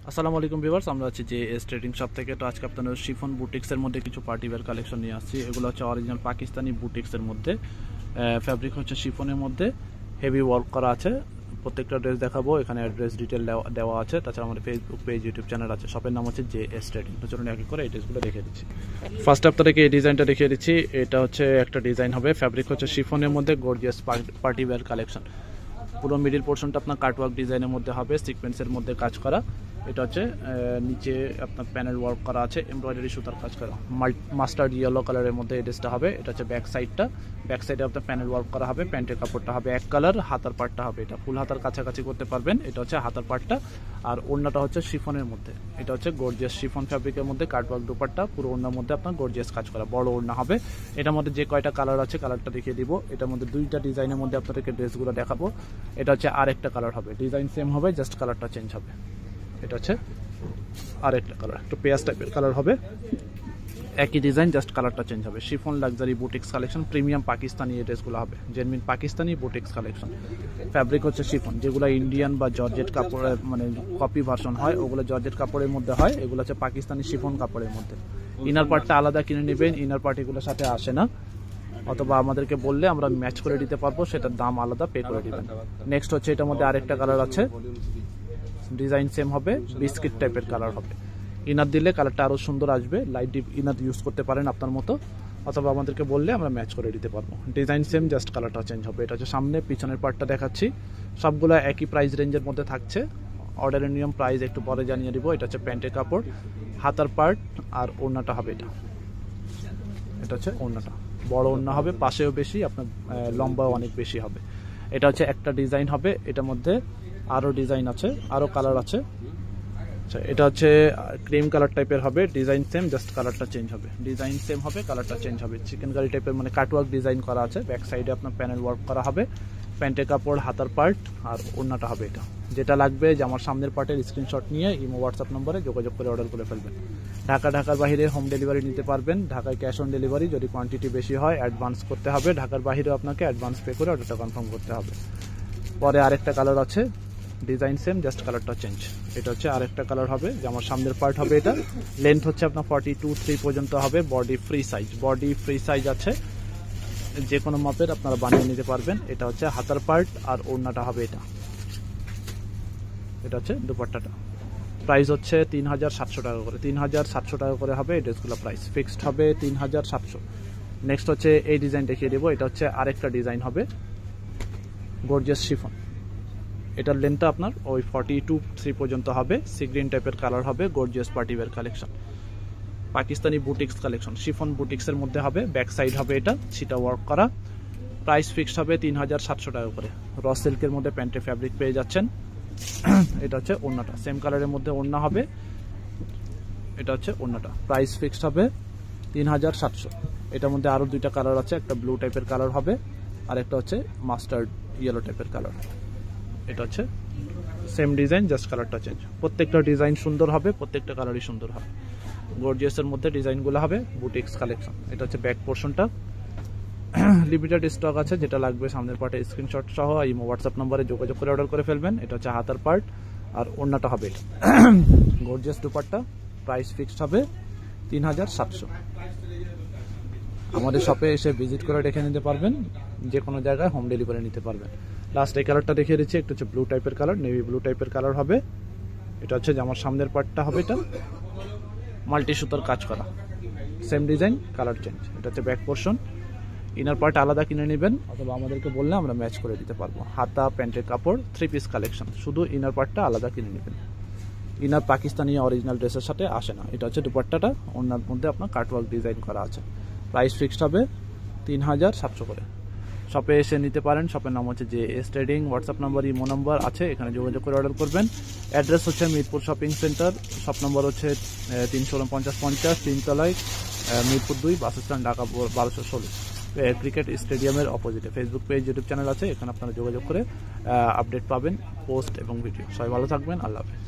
আসসালামু আলাইকুম ভিউয়ার্স, আমরা আছি যে এস ট্রেডিং শপ থেকে। তো আজকে আপনাদের শিফন বুটিক্সের মধ্যে কিছু পার্টি ওয়্যার কালেকশন নিয়ে আসছি। এগুলো হচ্ছে অরিজিনাল পাকিস্তানি বুটিক্সের মধ্যে, ফ্যাব্রিক হচ্ছে শিফনের মধ্যে, হেভি ওয়ার্ক করা আছে। প্রত্যেকটা ড্রেস দেখাবো, এখানে অ্যাড্রেস ডিটেল দেওয়া আছে। তাছাড়া আমাদের ফেসবুক পেজ, ইউটিউব চ্যানেল আছে। শপের নাম হচ্ছে যে এস ট্রেডিং। তো চলুন এক এক করে এই ড্রেসগুলো দেখিয়ে দিচ্ছি। ফার্স্ট আপনাদেরকে এই ডিজাইনটা দেখিয়ে দিচ্ছি। এটা হচ্ছে একটা ডিজাইন হবে, ফ্যাব্রিক হচ্ছে শিফনের মধ্যে, গর্জিয়াস পার্টি ওয়্যার কালেকশন। পুরো মিডিল পোর্শনটা আপনার কাটওয়ার্ক ডিজাইনের মধ্যে হবে, সিকোয়েন্সের মধ্যে কাজ করা। এটা হচ্ছে নিচে আপনার প্যানেল ওয়ার্ক করা আছে, এমব্রয়ডারি সুতার কাজ করা, মাস্টার্ড ইয়েলো কালারের মধ্যে এই ড্রেসটা হবে। এটা হচ্ছে ব্যাক সাইডটা, ব্যাক সাইডে আপনার প্যানেল ওয়ার্ক করা হবে। প্যান্টের কাপড়টা হবে এক কালার, হাতার পার্টটা হবে এটা ফুল হাতার কাছাকাছি করতে পারবেন। এটা হচ্ছে হাতার পার্টটা, আর ওড়নাটা হচ্ছে শিফনের মধ্যে। এটা হচ্ছে গর্জিয়াস শিফন ফ্যাব্রিকের মধ্যে কাটওয়ার্ক দুপাট্টা, পুরো ওড়নার মধ্যে আপনার গর্জিয়াস কাজ করা, বড় ওড়না হবে। এটার মধ্যে যে কয়টা কালার আছে কালারটা দেখিয়ে দিব। এটার মধ্যে দুইটা ডিজাইনের মধ্যে আপনাদেরকে ড্রেসগুলো দেখাবো। এটা হচ্ছে আরেকটা কালার হবে, ডিজাইন সেম হবে, জাস্ট কালারটা চেঞ্জ হবে। এটা হচ্ছে আরেকটা কালার, একটু পেঁয়াজ টাইপের কালার হবে, একই ডিজাইন, জাস্ট কালারটা চেঞ্জ হবে। Chiffon luxury boutiques collection, premium Pakistani এই ড্রেসগুলো হবে, genuine Pakistani boutiques collection. Fabric হচ্ছে শিফন, যেগুলো ইন্ডিয়ান বা জর্জেট কাপড়ের মানে কপি ভার্সন হয়, ওগুলো জর্জেট কাপড়ের মধ্যে হয়। এগুলো হচ্ছে পাকিস্তানি শিফন কাপড়ের মধ্যে। ইনার পার্টটা আলাদা কিনে নেবেন, ইনার পার্ট এগুলোর সাথে আসে না, অথবা আমাদেরকে বললে আমরা ম্যাচ করে দিতে পারবো, সেটার দাম আলাদা পে করে দিবেন। নেক্সট হচ্ছে এটার মধ্যে আরেকটা কালার আছে, ডিজাইন সেম হবে, বিস্কিট টাইপের কালার হবে। ইনার দিলে কালারটা আরও সুন্দর আসবে, লাইট ডিপ ইনার ইউজ করতে পারেন আপনার মতো, অথবা আমাদেরকে বললে আমরা ম্যাচ করে দিতে পারবো। ডিজাইন সেম, জাস্ট কালারটা চেঞ্জ হবে। এটা হচ্ছে সামনে, পিছনের পার্টটা দেখাচ্ছি। সবগুলো একই প্রাইস রেঞ্জের মধ্যে থাকছে। অর্ডারের নিয়ম প্রাইস একটু পরে জানিয়ে দিব। এটা হচ্ছে প্যান্টের কাপড়, হাতার পার্ট, আর ওড়নাটা হবে এটা। এটা হচ্ছে ওড়নাটা, বড় ওড়না হবে, পাশেও বেশি, আপনার লম্বাও অনেক বেশি হবে। এটা হচ্ছে একটা ডিজাইন হবে, এটার মধ্যে আরও ডিজাইন আছে, আরও কালার আছে। আচ্ছা, এটা হচ্ছে ক্রিম কালার টাইপের হবে, ডিজাইন সেম, জাস্ট কালারটা চেঞ্জ হবে। ডিজাইন সেম হবে, কালারটা চেঞ্জ হবে। চিকেন কারি টাইপের মানে কাটওয়ার্ক ডিজাইন করা আছে, ব্যাক সাইডে আপনার প্যানেল ওয়ার্ক করা হবে। প্যান্টের কাপড়, হাতার পার্ট, আর ওড়নাটা হবে এটা। যেটা লাগবে যে আমার সামনের পার্টের স্ক্রিনশট নিয়ে ইমো হোয়াটসঅ্যাপ নম্বরে যোগাযোগ করে অর্ডার করে ফেলবেন। ঢাকার বাইরে হোম ডেলিভারি নিতে পারবেন। ঢাকায় ক্যাশ অন ডেলিভারি, যদি কোয়ান্টিটি বেশি হয় অ্যাডভান্স করতে হবে। ঢাকার বাইরেও আপনাকে অ্যাডভান্স পে করে অর্ডারটা কনফার্ম করতে হবে। পরে আরেকটা কালার আছে, ডিজাইন সেম, জাস্ট কালারটা চেঞ্জ। এটা হচ্ছে আরেকটা কালার হবে, যে আমার সামনের পার্ট হবে এটা। লেন্থ হচ্ছে আপনার 42-3 পর্যন্ত হবে। বডি ফ্রি সাইজ আছে, যে কোনো মাপের আপনারা বানিয়ে নিতে পারবেন। এটা হচ্ছে হাতার পার্ট, আর ওড়নাটা হবে এটা। এটা হচ্ছে দুপাট্টাটা। প্রাইস হচ্ছে 3700 টাকা করে, 3700 টাকা করে হবে এই ড্রেসগুলো। প্রাইস ফিক্সড হবে 3700। নেক্সট হচ্ছে এই ডিজাইন দেখিয়ে দেবো। এটা হচ্ছে আরেকটা ডিজাইন হবে, গর্জিয়াস শিফন। এটার লেন্থটা আপনার ওই 42-3 পর্যন্ত হবে। সি গ্রিন টাইপের কালার হবে, gorgeous party wear collection, Pakistani boutiques collection, chiffon বুটিক্সের মধ্যে হবে। ব্যাক সাইড হবে এটা, সেটা ওয়ার্ক করা। প্রাইস ফিক্সড হবে 3700 টাকা করে। র সিল্কের মধ্যে প্যান্টের ফ্যাব্রিক পেয়ে যাচ্ছেন। এটা হচ্ছে ওড়নাটা, সেম কালারের মধ্যে ওড়না হবে। এটা হচ্ছে ওড়নাটা, প্রাইস ফিক্সড হবে 3700। এটার মধ্যে আরও দুইটা কালার আছে, একটা ব্লু টাইপের কালার হবে, আর একটা হচ্ছে মাস্টার্ড ইয়েলো টাইপের কালার। এটা হচ্ছে সেম ডিজাইন, জাস্ট কালারটা চেঞ্জ। প্রত্যেকটা ডিজাইন সুন্দর হবে, প্রত্যেকটা কালারই সুন্দর হবে। গর্জিয়াসের মধ্যে ডিজাইনগুলো হবে, বুটিক্স কালেকশন। এটা হচ্ছে ব্যাক পোর্শনটা, লিমিটেড স্টক আছে, যেটা লাগবে সামনের পার্টে স্ক্রিনশট সহ ইমো হোয়াটসঅ্যাপ নম্বরে যোগাযোগ করে অর্ডার করে ফেলবেন। এটা হচ্ছে হাতার পার্ট, আর ওড়নাটা হবে এটা। গর্জিয়াস দুপাট্টা, প্রাইস ফিক্সড হবে 3700। আমাদের শপে এসে ভিজিট করে দেখে নিতে পারবেন, যে কোনো জায়গায় হোম ডেলিভারি নিতে পারবেন। লাস্ট এই কালারটা দেখিয়ে দিচ্ছি, একটা হচ্ছে ব্লু টাইপের কালার, নেভি ব্লু টাইপের কালার হবে। এটা হচ্ছে যে আমার সামনের পার্টটা হবে এটা, মাল্টি সুতার কাজ করা, সেম ডিজাইন, কালার চেঞ্জ। এটা হচ্ছে ব্যাক পোর্শন। ইনার পার্ট আলাদা কিনে নেবেন, অথবা আমাদেরকে বললে আমরা ম্যাচ করে দিতে পারবো। হাতা, প্যান্টের কাপড়, 3 পিস কালেকশন, শুধু ইনার পার্টটা আলাদা কিনে নেবেন। ইনার পাকিস্তানি অরিজিনাল ড্রেসের সাথে আসে না। এটা হচ্ছে দুপাট্টাটা, ওনার মধ্যে আপনার কাটওয়ার্ক ডিজাইন করা আছে। প্রাইস ফিক্সড হবে 3700 করে। শপে এসে নিতে পারেন। শপের নাম হচ্ছে যে S trading. WhatsApp number, imo number আছে, এখানে যোগাযোগ করে অর্ডার করবেন। অ্যাড্রেস হচ্ছে Mirpur shopping centre, shop number হচ্ছে 34950, 3 তলায়, Mirpur 2, bus stand, Dhaka 1216, cricket স্টেডিয়ামের অপোজিটে। ফেসবুক পেজ, ইউটিউব চ্যানেল আছে, এখানে আপনারা যোগাযোগ করে আপডেট পাবেন, পোস্ট এবং ভিডিও। সবাই ভালো থাকবেন, আল্লাহ হাফেজ।